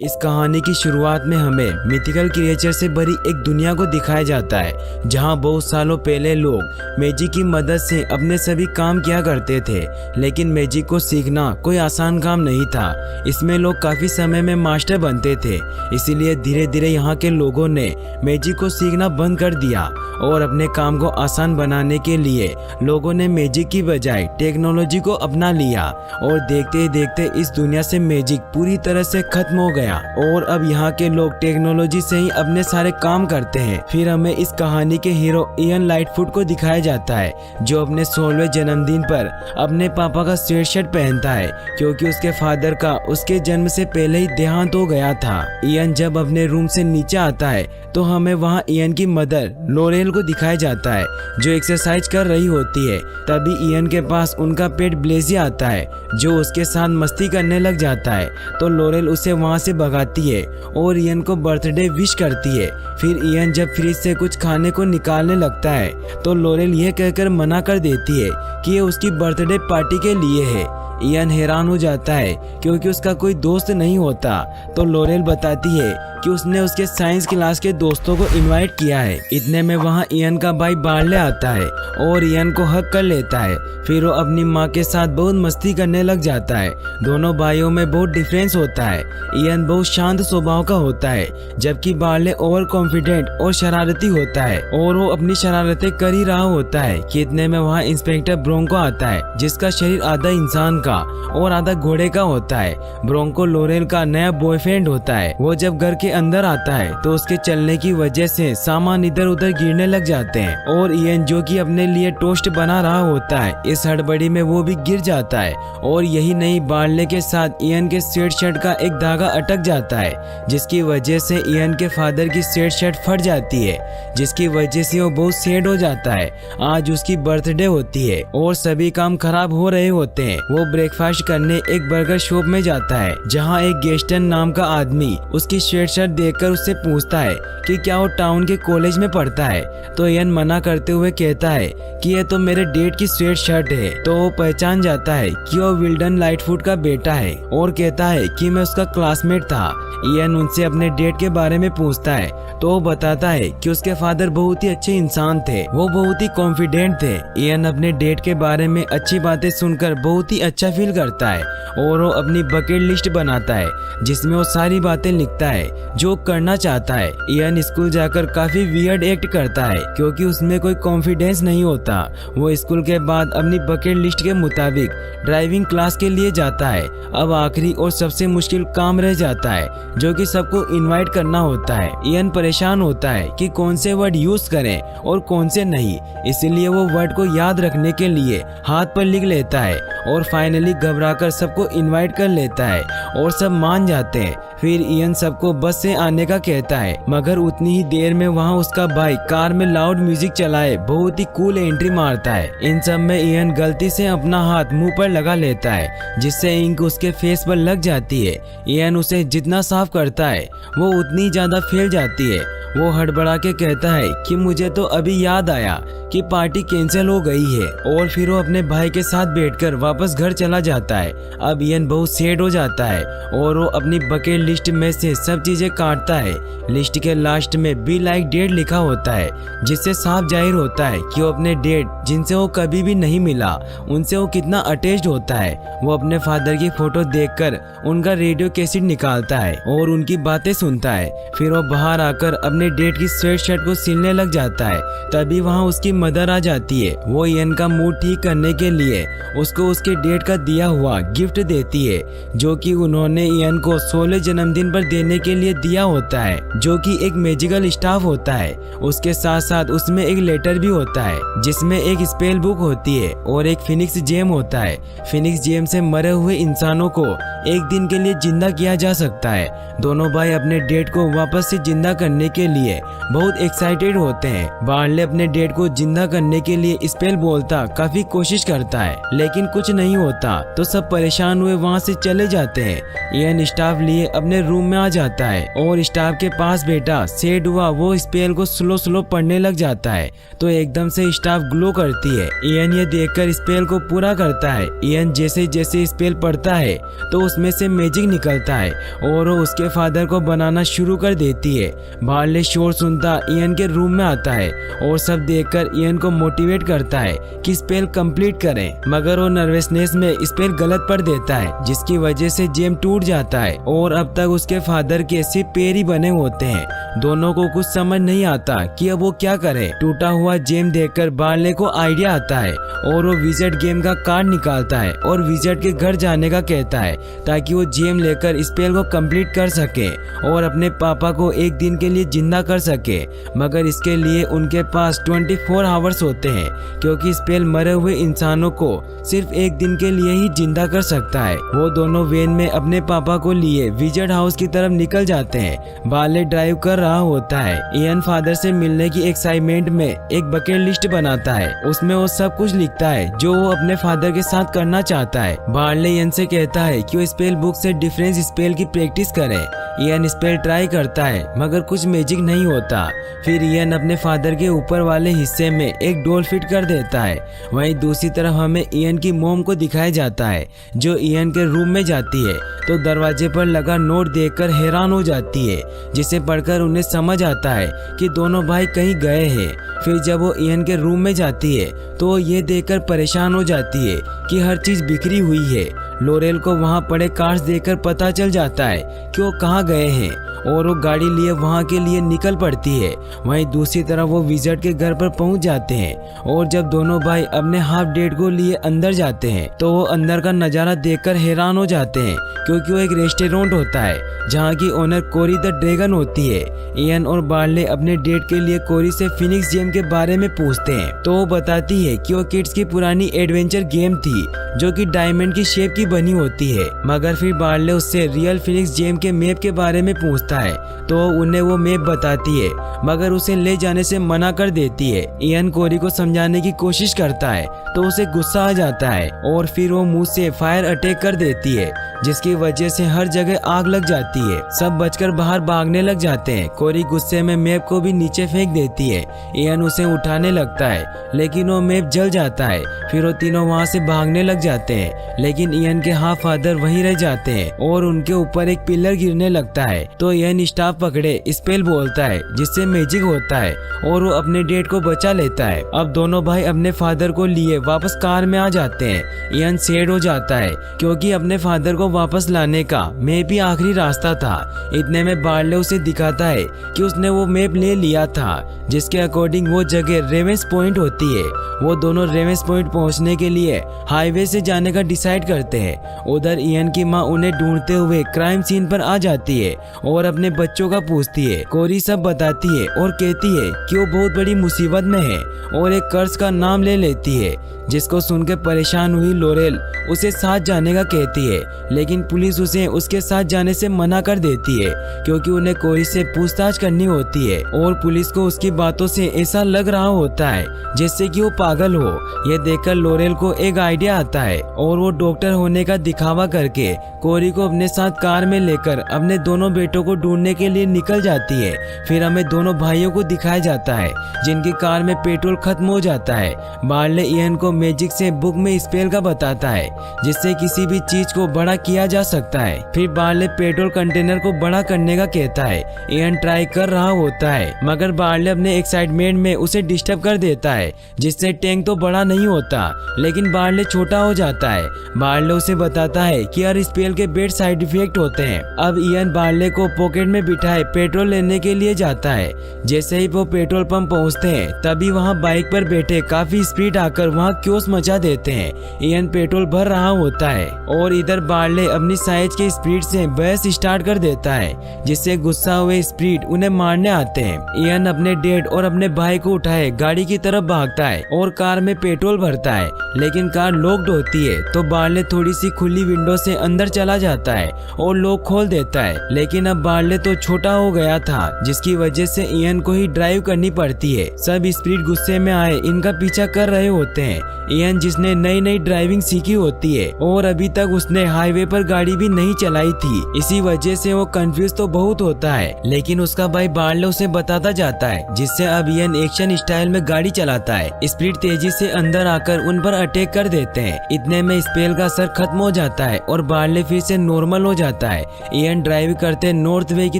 इस कहानी की शुरुआत में हमें मिथिकल क्रिएचर से भरी एक दुनिया को दिखाया जाता है जहां बहुत सालों पहले लोग मैजिक की मदद से अपने सभी काम किया करते थे। लेकिन मैजिक को सीखना कोई आसान काम नहीं था। इसमें लोग काफी समय में मास्टर बनते थे। इसीलिए धीरे धीरे यहाँ के लोगों ने मैजिक को सीखना बंद कर दिया और अपने काम को आसान बनाने के लिए लोगों ने मैजिक की बजाय टेक्नोलॉजी को अपना लिया और देखते ही देखते इस दुनिया से मैजिक पूरी तरह से खत्म हो गया और अब यहाँ के लोग टेक्नोलॉजी से ही अपने सारे काम करते हैं। फिर हमें इस कहानी के हीरो इयन लाइटफुट को दिखाया जाता है जो अपने 16वें जन्मदिन पर अपने पापा का स्वेट शर्ट पहनता है क्योंकि उसके फादर का उसके जन्म से पहले ही देहांत हो गया था। इयन जब अपने रूम से नीचे आता है तो हमें वहाँ इयन की मदर लोरेल को दिखाया जाता है जो एक्सरसाइज कर रही होती है। तभी इयन के पास उनका पेट ब्लेजी आता है जो उसके साथ मस्ती करने लग जाता है तो लोरेल उसे वहाँ से भगाती है और इयन को बर्थडे विश करती है। फिर इयन जब फ्रिज से कुछ खाने को निकालने लगता है तो लोरेल यह कहकर मना कर देती है कि ये उसकी बर्थडे पार्टी के लिए है। इयन हैरान हो जाता है क्योंकि उसका कोई दोस्त नहीं होता तो लोरेल बताती है कि उसने उसके साइंस क्लास के दोस्तों को इनवाइट किया है। इतने में वहाँ इयन का भाई बार्ले आता है और इयन को हक कर लेता है। फिर वो अपनी माँ के साथ बहुत मस्ती करने लग जाता है। दोनों भाइयों में बहुत डिफरेंस होता है। इयन बहुत शांत स्वभाव का होता है जबकि बार्ले ओवर कॉन्फिडेंट और शरारती होता है और वो अपनी शरारतें कर ही रहा होता है कि इतने में वहाँ इंस्पेक्टर ब्रोंको आता है जिसका शरीर आधा इंसान का और आधा घोड़े का होता है। ब्रोंको लोरेल का नया बॉयफ्रेंड होता है। वो जब घर के अंदर आता है तो उसके चलने की वजह से सामान इधर उधर गिरने लग जाते हैं और इयन जो कि अपने लिए टोस्ट बना रहा होता है इस हड़बड़ी में वो भी गिर जाता है और यही नहीं बार्ले के साथ इयन के स्वेट शर्ट का एक धागा अटक जाता है जिसकी वजह से इयन के फादर की स्वेट शर्ट फट जाती है जिसकी वजह से वो बहुत सैड हो जाता है। आज उसकी बर्थडे होती है और सभी काम खराब हो रहे होते हैं। वो ब्रेकफास्ट करने एक बर्गर शॉप में जाता है जहाँ एक गेस्टन नाम का आदमी उसकी स्वेट शर्ट देखकर उससे पूछता है कि क्या वो टाउन के कॉलेज में पढ़ता है तो इयन मना करते हुए कहता है कि ये तो मेरे डेट की स्वेट शर्ट है। तो वो पहचान जाता है कि वो विल्डन लाइटफुट का बेटा है और कहता है कि मैं उसका क्लासमेट था। इयन उनसे अपने डेट के बारे में पूछता है तो वो बताता है कि उसके फादर बहुत ही अच्छे इंसान थे, वो बहुत ही कॉन्फिडेंट थे। इयन अपने डेट के बारे में अच्छी बातें सुनकर बहुत ही अच्छा फील करता है और वो अपनी बकेट लिस्ट बनाता है जिसमें वो सारी बातें लिखता है जो करना चाहता है। इयन स्कूल जाकर काफी वियर्ड एक्ट करता है क्योंकि उसमें कोई कॉन्फिडेंस नहीं होता। वो स्कूल के बाद अपनी बकेट लिस्ट के मुताबिक ड्राइविंग क्लास के लिए जाता है। अब आखिरी और सबसे मुश्किल काम रह जाता है जो कि सबको इनवाइट करना होता है। इयन परेशान होता है कि कौन से वर्ड यूज करें और कौन से नहीं, इसलिए वो वर्ड को याद रखने के लिए हाथ पर लिख लेता है और फाइनली घबराकर सबको इनवाइट कर लेता है और सब मान जाते हैं। फिर इयन सबको बस से आने का कहता है मगर उतनी ही देर में वहाँ उसका भाई कार में लाउड म्यूजिक चलाए बहुत ही कूल एंट्री मारता है। इन सब में इयन गलती से अपना हाथ मुंह पर लगा लेता है जिससे इंक उसके फेस पर लग जाती है। इयन उसे जितना साफ करता है वो उतनी ज्यादा फैल जाती है। वो हड़बड़ा के कहता है कि मुझे तो अभी याद आया कि पार्टी कैंसिल हो गई है और फिर वो अपने भाई के साथ बैठकर वापस घर चला जाता है। अब इयन बहुत सैड हो जाता है और वो अपनी बकेट लिस्ट में से सब चीजें काटता है। लिस्ट के लास्ट में बी लाइक डेट लिखा होता है जिससे साफ जाहिर होता है कि वो अपने डेट जिनसे वो कभी भी नहीं मिला उनसे वो कितना अटैच्ड होता है। वो अपने फादर की फोटो देखकर उनका रेडियो कैसेट निकालता है और उनकी बातें सुनता है। फिर वो बाहर आकर अपने डेट की स्वेट शर्ट को सिलने लग जाता है। तभी वहाँ उसकी मदर आ जाती है। वो इयन का मूड ठीक करने के लिए उसको उसके डेट का दिया हुआ गिफ्ट देती है जो कि उन्होंने इयन को 16 जन्मदिन पर देने के लिए दिया होता है जो कि एक मैजिकल स्टाफ होता है। उसके साथ साथ उसमें एक लेटर भी होता है जिसमें एक स्पेल बुक होती है और एक फिनिक्स जेम होता है। फिनिक्स जेम से मरे हुए इंसानों को एक दिन के लिए जिंदा किया जा सकता है। दोनों भाई अपने डेट को वापस से जिंदा करने के लिए बहुत एक्साइटेड होते हैं। बार्ले अपने डैड को जिंदा करने के लिए स्पेल बोलता काफी कोशिश करता है, लेकिन कुछ नहीं होता तो सब परेशान हुए वहाँ से चले जाते हैं। इयन स्टाफ लिए अपने रूम में आ जाता है और स्टाफ के पास बैठा सेड हुआ वो स्पेल को स्लो पढ़ने लग जाता है तो एकदम से स्टाफ ग्लो करती है। इयन ये देखकर स्पेल को पूरा करता है। इयन जैसे जैसे स्पेल पढ़ता है तो उसमें से मैजिक निकलता है और वो उसके फादर को बनाना शुरू कर देती है। बार्ले शोर सुनता इयन के रूम में आता है और सब देखकर इयन को मोटिवेट करता है कि स्पेल कंप्लीट करें, मगर वो नर्वसनेस में स्पेल गलत पढ़ देता है जिसकी वजह से जेम टूट जाता है और अब तक उसके फादर के सिर्फ पैर ही बने होते हैं। दोनों को कुछ समझ नहीं आता कि अब वो क्या करे। टूटा हुआ जेम देखकर बार्ले को आइडिया आता है और वो विजट गेम का कार्ड निकालता है और विजट के घर जाने का कहता है ताकि वो जेम लेकर स्पेल को कंप्लीट कर सके और अपने पापा को एक दिन के लिए जिंदा कर सके, मगर इसके लिए उनके पास 24 आवर्स होते हैं क्योंकि स्पेल मरे हुए इंसानों को सिर्फ एक दिन के लिए ही जिंदा कर सकता है। वो दोनों वेन में अपने पापा को लिए विजट हाउस की तरफ निकल जाते हैं। बार्ले ड्राइव कर रहा होता है। इयन फादर से मिलने की एक्साइटमेंट में एक बकेट लिस्ट बनाता है, उसमें वो सब कुछ लिखता है जो वो अपने फादर के साथ करना चाहता है। बार्ले इयन से कहता है कि वो स्पेल बुक से डिफरेंस स्पेल की प्रैक्टिस करे। इयन स्पेल ट्राई करता है मगर कुछ मैजिक नहीं होता। फिर इयन अपने फादर के ऊपर वाले हिस्से में एक डोल फिट कर देता है। वहीं दूसरी तरफ हमें इयन की मोम को दिखाया जाता है जो इयन के रूम में जाती है तो दरवाजे पर लगा नोट देखकर हैरान हो जाती है, जिसे पढ़कर उन्हें समझ आता है कि दोनों भाई कहीं गए हैं। फिर जब वो इयन के रूम में जाती है तो वो ये देखकर परेशान हो जाती है कि हर चीज बिखरी हुई है। लोरेल को वहाँ पड़े कार्ड्स देखकर पता चल जाता है कि वो कहाँ गए हैं और वो गाड़ी लिए वहाँ के लिए निकल पड़ती है। वहीं दूसरी तरफ वो विजट के घर पर पहुँच जाते हैं और जब दोनों भाई अपने हाफ डेड को लिए अंदर जाते हैं तो वो अंदर का नज़ारा देखकर हैरान हो जाते हैं क्योंकि वो एक रेस्टोरेंट होता है जहाँ की ओनर कोरी द ड्रैगन होती है। इयन और बार्ले अपने डेट के लिए कोरी से फिनिक्स जेम के बारे में पूछते हैं तो वो बताती है कि वो किड्स की पुरानी एडवेंचर गेम थी जो कि डायमंड की शेप की बनी होती है, मगर फिर बार्ले उससे रियल फिनिक्स जेम के मैप के बारे में पूछता है तो उन्हें वो मैप बताती है मगर उसे ले जाने से मना कर देती है। इयन कोरी को समझाने की कोशिश करता है तो उसे गुस्सा आ जाता है और फिर वो मुंह से फायर अटैक कर देती है जिसकी वजह से हर जगह आग लग जाती है। सब बचकर बाहर भागने लग जाते हैं। कोरी गुस्से में मैप को भी नीचे फेंक देती है। इयन उसे उठाने लगता है लेकिन वो मैप जल जाता है। फिर वो तीनों वहाँ से भागने लग जाते हैं लेकिन इयन के हाफ फादर वहीं रह जाते हैं और उनके ऊपर एक पिलर गिरने लगता है तो इयन स्टाफ पकड़े स्पेल बोलता है जिससे मैजिक होता है और वो अपने डेड को बचा लेता है। अब दोनों भाई अपने फादर को लिए वापस कार में आ जाते हैं। इयन सैड हो जाता है क्योंकि अपने फादर को वापस लाने का मैप भी आखिरी रास्ता था। इतने में बार्ले उसे दिखाता है कि उसने वो मैप ले लिया था जिसके अकॉर्डिंग वो जगह रेवेंस पॉइंट होती है। वो दोनों रेवेंस पॉइंट पहुंचने के लिए हाईवे से जाने का डिसाइड करते हैं। उधर इयन की माँ उन्हें ढूंढते हुए क्राइम सीन पर आ जाती है और अपने बच्चों का पूछती है। कोरी सब बताती है और कहती है कि वो बहुत बड़ी मुसीबत में है और एक कर्ज का नाम ले लेती है, जिसको सुनकर परेशान हुई लोरेल उसे साथ जाने का कहती है लेकिन पुलिस उसे उसके साथ जाने से मना कर देती है क्योंकि उन्हें कोरी से पूछताछ करनी होती है और पुलिस को उसकी बातों से ऐसा लग रहा होता है जैसे कि वो पागल हो। यह देखकर लोरेल को एक आइडिया आता है और वो डॉक्टर होने का दिखावा करके कोरी को अपने साथ कार में लेकर अपने दोनों बेटों को ढूंढने के लिए निकल जाती है। फिर हमें दोनों भाइयों को दिखाया जाता है जिनकी कार में पेट्रोल खत्म हो जाता है। बार्ले इयन को मैजिक से बुक में स्पेल का बताता है जिससे किसी भी चीज को बड़ा किया जा सकता है। फिर बार्ले पेट्रोल कंटेनर को बड़ा करने का कहता है। इयन ट्राई कर रहा होता है मगर बार्ले अपने एक्साइटमेंट में उसे डिस्टर्ब कर देता है जिससे टैंक तो बड़ा नहीं होता लेकिन बार्ले छोटा हो जाता है। बार्ले उसे बताता है कि हर स्पेल के बेड साइड इफेक्ट होते हैं। अब इयन बार्ले को पॉकेट में बिठाए पेट्रोल लेने के लिए जाता है। जैसे ही वो पेट्रोल पंप पहुंचते हैं तभी वहां बाइक पर बैठे काफी स्पीड आकर वहां क्योस मचा देते हैं। इयन पेट्रोल भर रहा होता है और इधर बार्ले अपनी साइज के स्पीड से बहस स्टार्ट कर देता है जिससे गुस्सा हुए स्पीड उन्हें मारने आते हैं। इयन अपने डैड और अपने भाई को उठाए गाड़ी की तरफ भागता है और कार में पेट्रोल भरता है लेकिन कार लॉक्ड होती है तो बार्ले थोड़ी थोड़ी सी खुली विंडो से अंदर चला जाता है और लॉक खोल देता है। लेकिन अब बार्ले तो छोटा हो गया था, जिसकी वजह से इयन को ही ड्राइव करनी पड़ती है। सब स्पीड गुस्से में आए इनका पीछा कर रहे होते हैं। इयन जिसने नई नई ड्राइविंग सीखी होती है और अभी तक उसने हाईवे पर गाड़ी भी नहीं चलाई थी, इसी वजह से वो कंफ्यूज तो बहुत होता है। लेकिन उसका भाई बार्ले उसे बताता जाता है, जिससे अब इयन एक्शन स्टाइल में गाड़ी चलाता है। स्पीड तेजी से अंदर आकर उन पर अटैक कर देते हैं। इतने में स्पेल का असर खत्म हो जाता है और बार्ले फिर से नॉर्मल हो जाता है। इयन ड्राइव करते नॉर्थ वे की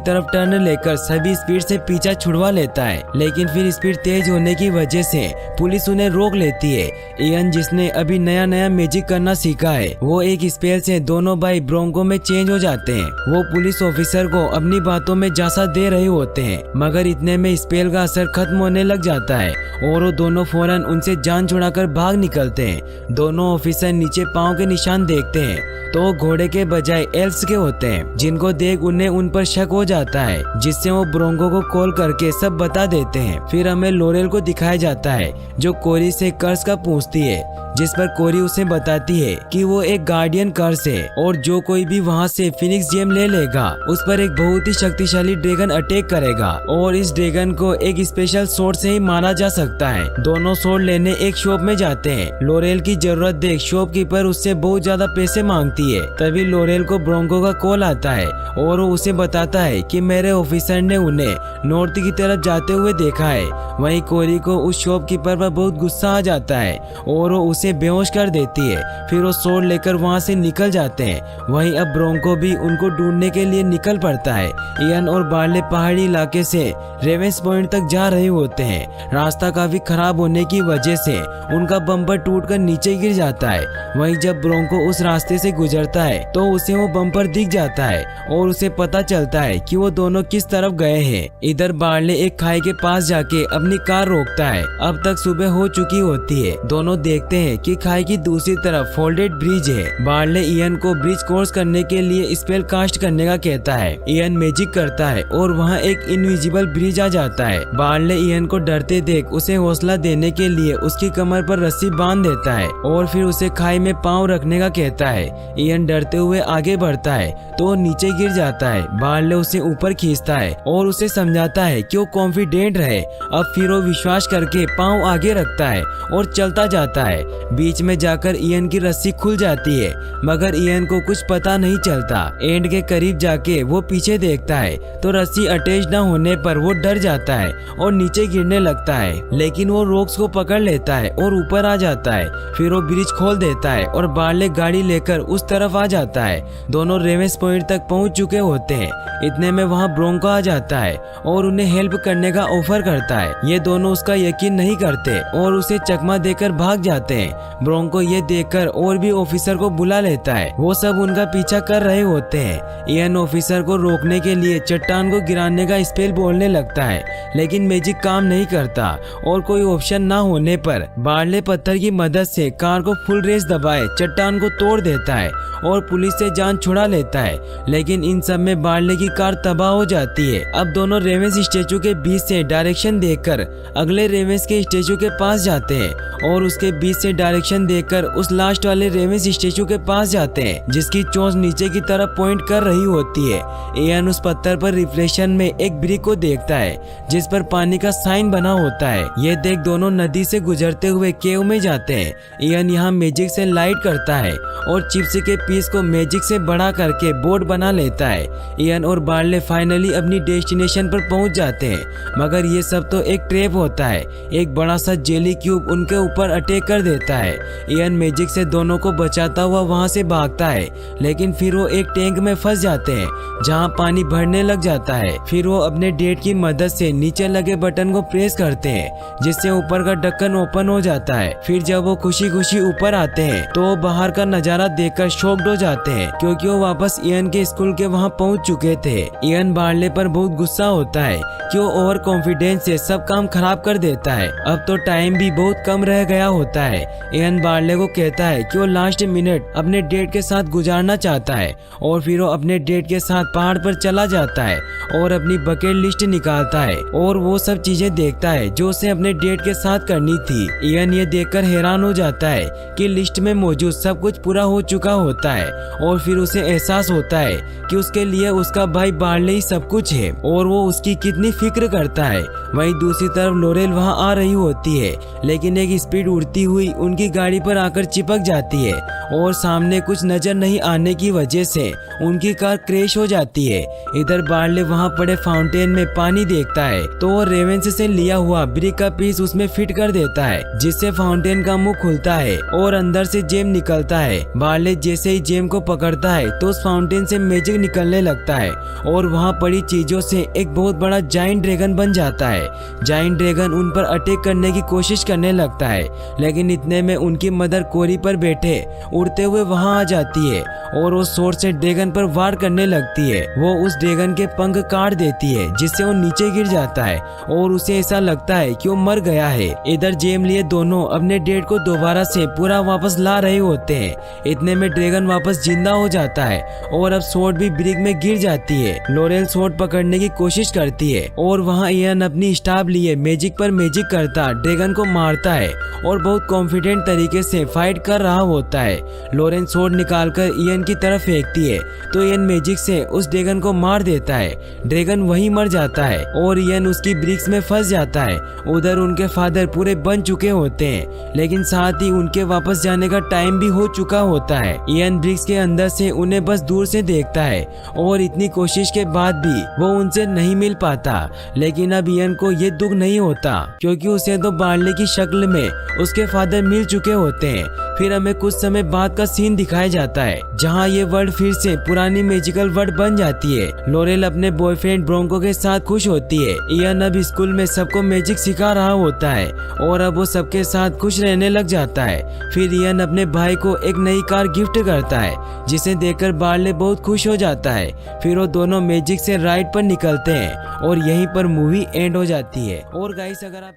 तरफ टर्न लेकर सभी स्पीड से पीछा छुड़वा लेता है, लेकिन फिर स्पीड तेज होने की वजह से पुलिस उन्हें रोक लेती है। इयन जिसने अभी नया नया मैजिक करना सीखा है, वो एक स्पेल से दोनों भाई ब्रोंको में चेंज हो जाते हैं। वो पुलिस ऑफिसर को अपनी बातों में झांसा दे रहे होते हैं, मगर इतने में स्पेल का असर खत्म होने लग जाता है और वो दोनों फौरन उनसे जान छुड़ाकर भाग निकलते हैं। दोनों ऑफिसर नीचे पाँव के निशान देखते हैं तो घोड़े के बजाय एल्फ्स के होते हैं, जिनको देख उन्हें उन पर शक हो जाता है, जिससे वो ब्रोंको को कॉल करके सब बता देते हैं। फिर हमें लोरेल को दिखाया जाता है जो कोरी से कर्स का पूछती है, जिस पर कोरी उसे बताती है कि वो एक गार्डियन कर्स है और जो कोई भी वहाँ से फिनिक्स जेम ले लेगा उस पर एक बहुत ही शक्तिशाली ड्रैगन अटैक करेगा और इस ड्रैगन को एक स्पेशल सोर्ड से ही मारा जा सकता है। दोनों सोर्ड लेने एक शॉप में जाते हैं। लोरेल की जरूरत देख शॉपकीपर उससे बहुत ज्यादा पैसे मांगती है। तभी लोरेल को ब्रोंको का कॉल आता है और वो उसे बताता है कि मेरे ऑफिसर ने उन्हें नॉर्थ की तरफ जाते हुए देखा है। वहीं कोरी को उस शॉपकीपर पर बहुत गुस्सा आ जाता है और वो उसे बेहोश कर देती है। फिर वो सोर्ड लेकर वहाँ से निकल जाते हैं। वहीं अब ब्रोंको भी उनको ढूंढने के लिए निकल पड़ता है। इयन और बार्ले पहाड़ी इलाके से रेवेंस पॉइंट तक जा रहे होते हैं। रास्ता काफी खराब होने की वजह से उनका बम्पर टूटकर नीचे गिर जाता है। वहीं जब ब्रोंको उस रास्ते से गुजरता है तो उसे वो बम्पर दिख जाता है और उसे पता चलता है कि वो दोनों किस तरफ गए हैं। इधर बार्ले एक खाई के पास जाके अपनी कार रोकता है। अब तक सुबह हो चुकी होती है। दोनों देखते हैं कि खाई की दूसरी तरफ फोल्डेड ब्रिज है। बार्ले इयन को ब्रिज क्रॉस करने के लिए स्पेल कास्ट करने का कहता है। इयन मैजिक करता है और वहाँ एक इनविजिबल ब्रिज आ जाता है। बार्ले इयन को डरते देख उसे हौसला देने के लिए उसकी कमर पर रस्सी बांध देता है और फिर उसे खाई में पाँव रखने का कहता है। इयन डरते हुए आगे बढ़ता है तो नीचे गिर जाता है। बार्ले उसे ऊपर खींचता है और उसे समझाता है कि वो कॉन्फिडेंट रहे। अब फिर वो विश्वास करके पाँव आगे रखता है और चलता जाता है। बीच में जाकर इयन की रस्सी खुल जाती है, मगर इयन को कुछ पता नहीं चलता। एंड के करीब जाके वो पीछे देखता है तो रस्सी अटैच न होने पर वो डर जाता है और नीचे गिरने लगता है, लेकिन वो रोक्स को पकड़ लेता है और ऊपर आ जाता है। फिर वो ब्रिज खोल देता है और बार्ले गाड़ी लेकर उस तरफ आ जाता है। दोनों रेवेंस पॉइंट तक पहुंच चुके होते हैं। इतने में वहाँ ब्रोंको आ जाता है और उन्हें हेल्प करने का ऑफर करता है। ये दोनों उसका यकीन नहीं करते और उसे चकमा देकर भाग जाते हैं। ब्रोंको ये देखकर और भी ऑफिसर को बुला लेता है। वो सब उनका पीछा कर रहे होते हैं। इयन ऑफिसर को रोकने के लिए चट्टान को गिराने का स्पेल बोलने लगता है, लेकिन मैजिक काम नहीं करता और कोई ऑप्शन ना होने पर बार्ले पत्थर की मदद से कार को फुल रेस दबाए चट्टान को तोड़ देता है और पुलिस से जान छुड़ा लेता है। लेकिन इन सब में बार्ले की कार तबाह हो जाती है। अब दोनों रेवेंस स्टेचू के बीच से डायरेक्शन देखकर अगले रेवेंस के स्टेचू के पास जाते हैं और उसके बीच से डायरेक्शन देखकर उस लास्ट वाले रेवेंस स्टेचू के पास जाते हैं, जिसकी चोंच नीचे की तरफ पॉइंट कर रही होती है। इयन उस पत्थर पर रिफ्लेक्शन में एक ब्रिक को देखता है जिस पर पानी का साइन बना होता है। ये देख दोनों नदी से गुजरते हुए केव में जाते हैं। इयन यहाँ मैजिक से लाइट करता है और चिप्स के पीस को मैजिक से बड़ा करके बोट बना लेता है। इयन और बार्ले फाइनली अपनी डेस्टिनेशन पर पहुंच जाते हैं, मगर ये सब तो एक ट्रैप होता है। एक बड़ा सा जेली क्यूब उनके ऊपर अटैक कर देता है। इयन मैजिक से दोनों को बचाता हुआ वहां से भागता है, लेकिन फिर वो एक टैंक में फंस जाते हैं जहां पानी भरने लग जाता है। फिर वो अपने डेट की मदद से नीचे लगे बटन को प्रेस करते हैं, जिससे ऊपर का ढक्कन ओपन हो जाता है। फिर जब वो खुशी खुशी ऊपर आते हैं तो वो बाहर का नजारा देखकर शॉक्ड हो जाते हैं, क्योंकि वो वापस इयन के स्कूल के वहाँ पहुँच चुके थे। इयन बार्ले पर बहुत गुस्सा होता है कि वो ओवर कॉन्फिडेंस से सब काम खराब कर देता है। अब तो टाइम भी बहुत कम रह गया होता है। इयन बार्ले को कहता है कि वो लास्ट मिनट अपने डेट के साथ गुजारना चाहता है और फिर वो अपने डेट के साथ पहाड़ पर चला जाता है और अपनी बकेट लिस्ट निकालता है और वो सब चीजें देखता है जो उसे अपने डेट के साथ करनी थी। इयन ये देखकर हैरान हो जाता है कि लिस्ट में मौजूद सब कुछ पूरा हो चुका होता है और फिर उसे एहसास होता है कि उसके लिए उसका भाई बार्ले ही सब कुछ है और वो उसकी कितनी फिक्र करता है। वहीं दूसरी तरफ लोरेल वहां आ रही होती है, लेकिन एक स्पीड उड़ती हुई उनकी गाड़ी पर आकर चिपक जाती है और सामने कुछ नजर नहीं आने की वजह से उनकी कार क्रैश हो जाती है। इधर बार्ले वहां पड़े फाउंटेन में पानी देखता है तो वो रेवेंस से लिया हुआ ब्रिक का पीस उसमें फिट कर देता है, जिससे फाउंटेन का मुंह खुलता है और अंदर से जेम निकलता है। बार्ले जैसे ही जेम को पकड़ता है तो उस फाउंटेन से मैजिक निकलने लगता है और वहां पड़ी चीजों से एक बहुत बड़ा जायंट ड्रैगन बन जाता है। जायंट ड्रैगन उन पर अटैक करने की कोशिश करने लगता है, लेकिन इतने में उनकी मदर कोरी पर बैठे उड़ते हुए वहां आ जाती है और वो स्वॉर्ड से ड्रैगन पर वार करने लगती है। वो उस ड्रैगन के पंख काट देती है, जिससे वो नीचे गिर जाता है और उसे ऐसा लगता है कि वो मर गया है। इधर जेम लिए दोनों अपने डेट को दोबारा से पूरा वापस ला रहे होते हैं। इतने में ड्रैगन वापस जिंदा हो जाता है और अब स्वॉर्ड भी ब्रिक में गिर जाती है। लोरेल स्वॉर्ड पकड़ने की कोशिश करती है और वहाँ इयन अपनी स्टाफ लिए मैजिक पर मैजिक करता ड्रैगन को मारता है और बहुत कॉन्फिडेंट तरीके से फाइट कर रहा होता है। लोरेन स्वॉर्ड निकालकर इयन की तरफ फेंकती है तो इयन मैजिक से उस ड्रैगन को मार देता है। ड्रैगन वहीं मर जाता है और इयन उसकी ब्रिक्स में फंस जाता है। उधर उनके फादर पूरे बन चुके होते हैं, लेकिन साथ ही उनके वापस जाने का टाइम भी हो चुका होता है। इयन ब्रिक्स के अंदर से उन्हें बस दूर से देखता है और इतनी कोशिश के बाद भी वो उनसे नहीं मिल पाता। लेकिन अब इयन को ये दुख नहीं होता क्योंकि उसे तो बार्ले की शक्ल में उसके फादर मिल चुके होते हैं। फिर हमें कुछ समय बाद का सीन दिखाया जाता है जहाँ ये वर्ल्ड फिर से पुरानी मैजिकल वर्ल्ड बन जाती है। लोरेल अपने बॉयफ्रेंड ब्रोंको के साथ खुश होती है। इयन अब स्कूल में सबको मैजिक सिखा रहा होता है और अब वो सबके साथ खुश रहने लग जाता है। फिर इयन अपने भाई को एक नई कार गिफ्ट करता है, जिसे देखकर बार्ले बहुत खुश हो जाता है। फिर वो दोनों मैजिक से राइड पर निकलते हैं और यहीं पर मूवी एंड हो जाती है। और गाइस, अगर आप